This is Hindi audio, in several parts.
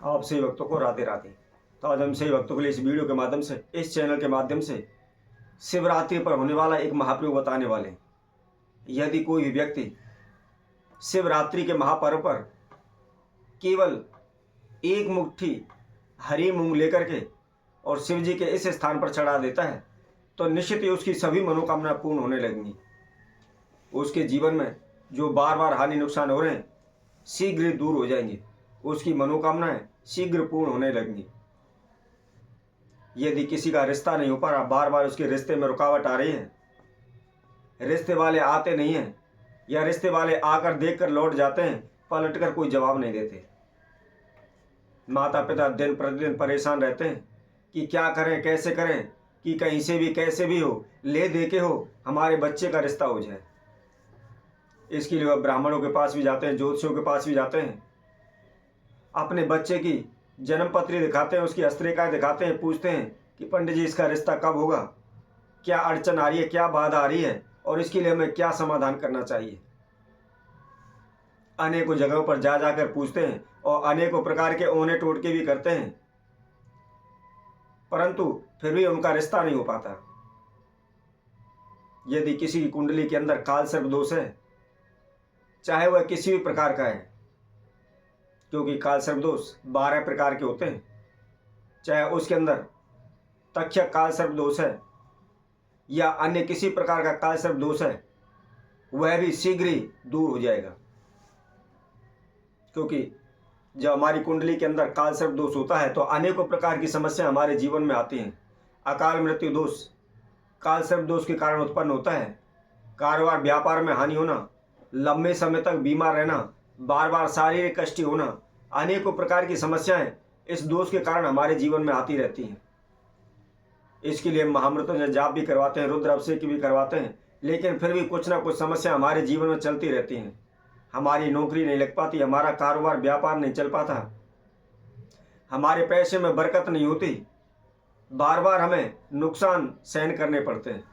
आप सभी भक्तों को राधे राधे। तो आज हम सभी भक्तों के लिए इस वीडियो के माध्यम से, इस चैनल के माध्यम से शिवरात्रि पर होने वाला एक महाप्रयोग बताने वाले हैं। यदि कोई भी व्यक्ति शिवरात्रि के महापर्व पर केवल एक मुट्ठी हरी मूंग लेकर के और शिव जी के इस स्थान पर चढ़ा देता है तो निश्चित ही उसकी सभी मनोकामना पूर्ण होने लगेंगी। उसके जीवन में जो बार बार हानि नुकसान हो रहे हैं शीघ्र दूर हो जाएंगे। उसकी मनोकामनाएं शीघ्र पूर्ण होने लगेंगी। यदि किसी का रिश्ता नहीं हो पा रहा, बार बार उसके रिश्ते में रुकावट आ रही है, रिश्ते वाले आते नहीं हैं या रिश्ते वाले आकर देखकर लौट जाते हैं, पलटकर कोई जवाब नहीं देते, माता पिता दिन प्रतिदिन परेशान रहते हैं कि क्या करें कैसे करें, कि कहीं से भी कैसे भी हो ले दे के हो हमारे बच्चे का रिश्ता हो जाए। इसके लिए वह ब्राह्मणों के पास भी जाते हैं, ज्योतिषियों के पास भी जाते हैं, अपने बच्चे की जन्म पत्री दिखाते हैं, उसकी हस्तरेखाएं दिखाते हैं, पूछते हैं कि पंडित जी इसका रिश्ता कब होगा, क्या अड़चन आ रही है, क्या बाधा आ रही है और इसके लिए हमें क्या समाधान करना चाहिए। अनेकों जगहों पर जा जाकर पूछते हैं और अनेकों प्रकार के ओने टोटके भी करते हैं, परंतु फिर भी उनका रिश्ता नहीं हो पाता। यदि किसी की कुंडली के अंदर काल सर्प दोष है, चाहे वह किसी भी प्रकार का है, क्योंकि काल सर्प दोष 12 प्रकार के होते हैं, चाहे उसके अंदर तक्षक काल सर्प दोष है या अन्य किसी प्रकार का काल सर्प दोष है, वह भी शीघ्र ही दूर हो जाएगा। क्योंकि जब हमारी कुंडली के अंदर काल सर्प दोष होता है तो अनेकों प्रकार की समस्या हमारे जीवन में आती हैं। अकाल मृत्यु दोष काल सर्प दोष के कारण उत्पन्न होता है। कारोबार व्यापार में हानि होना, लंबे समय तक बीमार रहना, बार बार शारीरिक कष्ट होना, अनेकों प्रकार की समस्याएं इस दोष के कारण हमारे जीवन में आती रहती हैं। इसके लिए महामृत्युंजय जाप भी करवाते हैं, रुद्र अभिषेक भी करवाते हैं, लेकिन फिर भी कुछ ना कुछ समस्या हमारे जीवन में चलती रहती हैं। हमारी नौकरी नहीं लग पाती, हमारा कारोबार व्यापार नहीं चल पाता, हमारे पैसे में बरकत नहीं होती, बार बार हमें नुकसान सहन करने पड़ते हैं।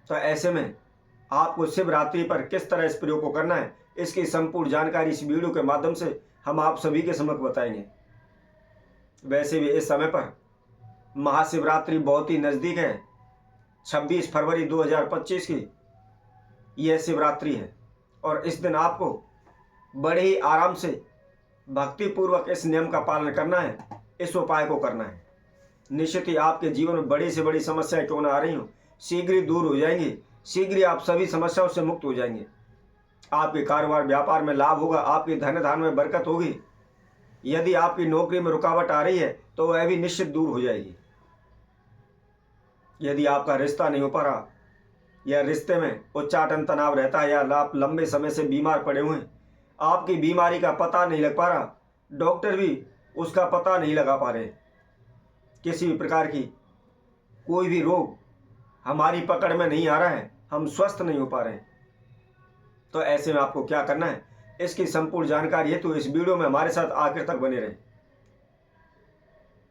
तो ऐसे में आपको शिवरात्रि पर किस तरह इस प्रयोग को करना है, इसकी संपूर्ण जानकारी इस वीडियो के माध्यम से हम आप सभी के समक्ष बताएंगे। वैसे भी इस समय पर महाशिवरात्रि बहुत ही नज़दीक है। 26 फरवरी 2025 की यह शिवरात्रि है और इस दिन आपको बड़े ही आराम से भक्तिपूर्वक इस नियम का पालन करना है, इस उपाय को करना है। निश्चित ही आपके जीवन में बड़ी से बड़ी समस्याएं क्यों ना आ रही हो, शीघ्र ही दूर हो जाएंगी, शीघ्र ही आप सभी समस्याओं से मुक्त हो जाएंगे। आपके कारोबार व्यापार में लाभ होगा, आपकी धन धान में बरकत होगी। यदि आपकी नौकरी में रुकावट आ रही है तो वह भी निश्चित दूर हो जाएगी। यदि आपका रिश्ता नहीं हो पा रहा या रिश्ते में उच्चाटन तनाव रहता है या आप लंबे समय से बीमार पड़े हुए हैं, आपकी बीमारी का पता नहीं लग पा रहा, डॉक्टर भी उसका पता नहीं लगा पा रहे, किसी भी प्रकार की कोई भी रोग हमारी पकड़ में नहीं आ रहा है, हम स्वस्थ नहीं हो पा रहे हैं, तो ऐसे में आपको क्या करना है, इसकी संपूर्ण जानकारी है तो इस वीडियो में हमारे साथ आखिर तक बने रहें।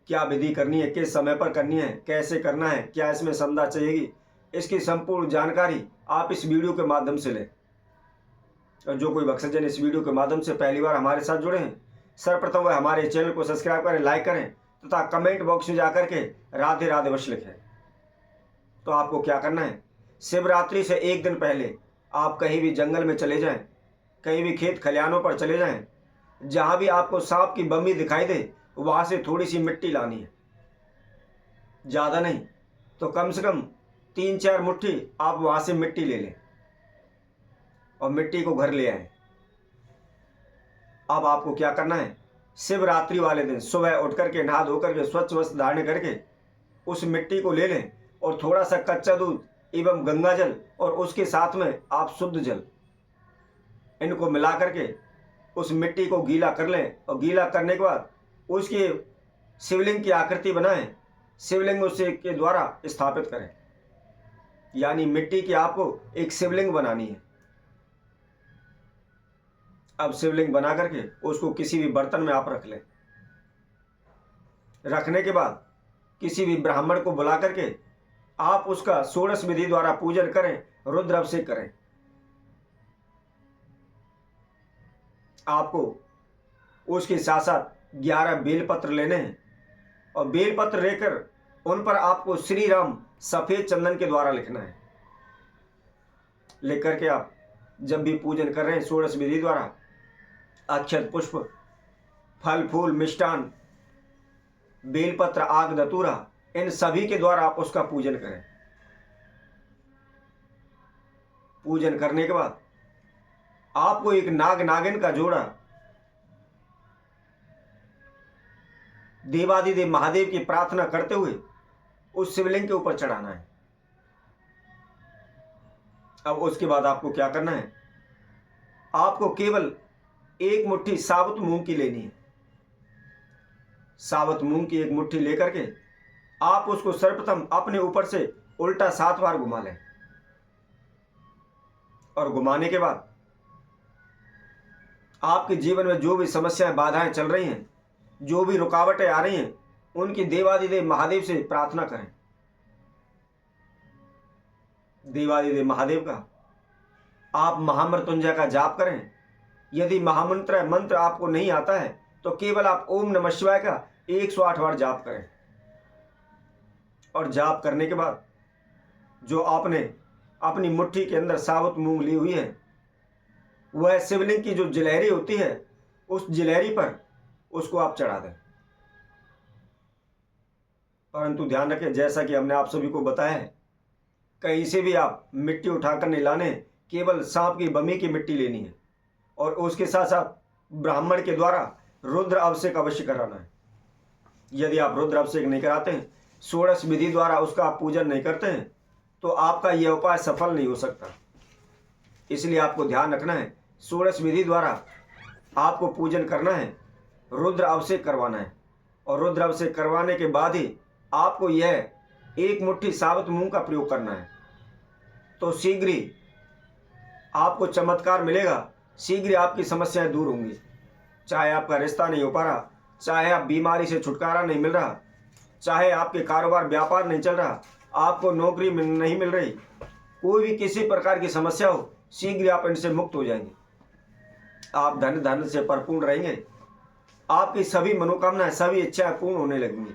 क्या विधि करनी है, किस समय पर करनी है, कैसे करना है, क्या इसमें संध्या चाहिएगी, इसकी संपूर्ण जानकारी आप इस वीडियो के माध्यम से लें। और जो कोई भक्तजन इस वीडियो के माध्यम से पहली बार हमारे साथ जुड़े हैं, सर्वप्रथम वह हमारे चैनल को सब्सक्राइब करें, लाइक करें तथा कमेंट बॉक्स में जाकर के राधे राधे अवश्य लिखें। तो आपको क्या करना है, शिवरात्रि से एक दिन पहले आप कहीं भी जंगल में चले जाएं, कहीं भी खेत खलिहानों पर चले जाएं, जहां भी आपको सांप की बम्मी दिखाई दे वहां से थोड़ी सी मिट्टी लानी है, ज़्यादा नहीं तो कम से कम 3-4 मुट्ठी आप वहां से मिट्टी ले लें और मिट्टी को घर ले आए। अब आपको क्या करना है, शिवरात्रि वाले दिन सुबह उठ करके नहा धो करके स्वच्छ वस्त्र धारण करके उस मिट्टी को ले लें और थोड़ा सा कच्चा दूध एवं गंगा जल और उसके साथ में आप शुद्ध जल, इनको मिला करके उस मिट्टी को गीला कर लें और गीला करने के बाद उसके शिवलिंग की आकृति बनाएं, शिवलिंग उसे के द्वारा स्थापित करें। यानी मिट्टी की आपको एक शिवलिंग बनानी है। अब शिवलिंग बना करके उसको किसी भी बर्तन में आप रख लें। रखने के बाद किसी भी ब्राह्मण को बुला करके आप उसका षोडश विधि द्वारा पूजन करें, रुद्र अभिषेक करें। आपको उसके साथ साथ 11 बेलपत्र लेने हैं और बेलपत्र लेकर उन पर आपको श्री राम सफ़ेद चंदन के द्वारा लिखना है। लिख करके आप जब भी पूजन कर रहे हैं षोडश विधि द्वारा अक्षत पुष्प फल फूल मिष्टान बेलपत्र आग धतूरा इन सभी के द्वारा आप उसका पूजन करें। पूजन करने के बाद आपको एक नाग नागिन का जोड़ा देवादिदेव महादेव की प्रार्थना करते हुए उस शिवलिंग के ऊपर चढ़ाना है। अब उसके बाद आपको क्या करना है, आपको केवल एक मुट्ठी साबुत मूंग की लेनी है। साबुत मूंग की एक मुट्ठी लेकर के आप उसको सर्वप्रथम अपने ऊपर से उल्टा 7 बार घुमा लें और घुमाने के बाद आपके जीवन में जो भी समस्याएं बाधाएं चल रही हैं, जो भी रुकावटें आ रही हैं, उनकी देवादिदेव महादेव से प्रार्थना करें। देवादिदेव महादेव का आप महामृत्युंजय का जाप करें। यदि मंत्र आपको नहीं आता है तो केवल आप ओम नमः शिवाय का 108 बार जाप करें और जाप करने के बाद जो आपने अपनी मुट्ठी के अंदर साबुत मूंग ली हुई है वह शिवलिंग की जो जिलहरी होती है उस जिलहरी पर उसको आप चढ़ा दें। परंतु ध्यान रखें, जैसा कि हमने आप सभी को बताया है, कहीं से भी आप मिट्टी उठाकर नहीं लाने, केवल सांप की बमी की मिट्टी लेनी है और उसके साथ साथ ब्राह्मण के द्वारा रुद्र अभिषेक अवश्य कराना है। यदि आप रुद्र अभिषेक नहीं कराते हैं, षोडश विधि द्वारा उसका आप पूजन नहीं करते हैं, तो आपका यह उपाय सफल नहीं हो सकता। इसलिए आपको ध्यान रखना है, षोडश विधि द्वारा आपको पूजन करना है, रुद्र अभिषेक करवाना है और रुद्र अभिषेक करवाने के बाद ही आपको यह एक मुट्ठी साबुत मूंग का प्रयोग करना है। तो शीघ्र ही आपको चमत्कार मिलेगा, शीघ्र ही आपकी समस्याएं दूर होंगी। चाहे आपका रिश्ता नहीं हो पा रहा, चाहे आप बीमारी से छुटकारा नहीं मिल रहा, चाहे आपके कारोबार व्यापार नहीं चल रहा, आपको नौकरी नहीं मिल रही, कोई भी किसी प्रकार की समस्या हो, शीघ्र आप इनसे मुक्त हो जाएंगे। आप धन से परिपूर्ण रहेंगे, आपकी सभी मनोकामनाएं सभी इच्छाएं पूर्ण होने लगेंगी।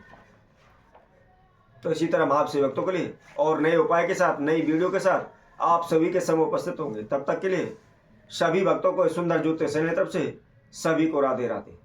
तो इसी तरह हम आप सेवकों के लिए और नए उपाय के साथ नई वीडियो के साथ आप सभी के समय उपस्थित होंगे। तब तक के लिए सभी भक्तों को सुंदर जूते सेना तरफ से सभी को राधे राधे।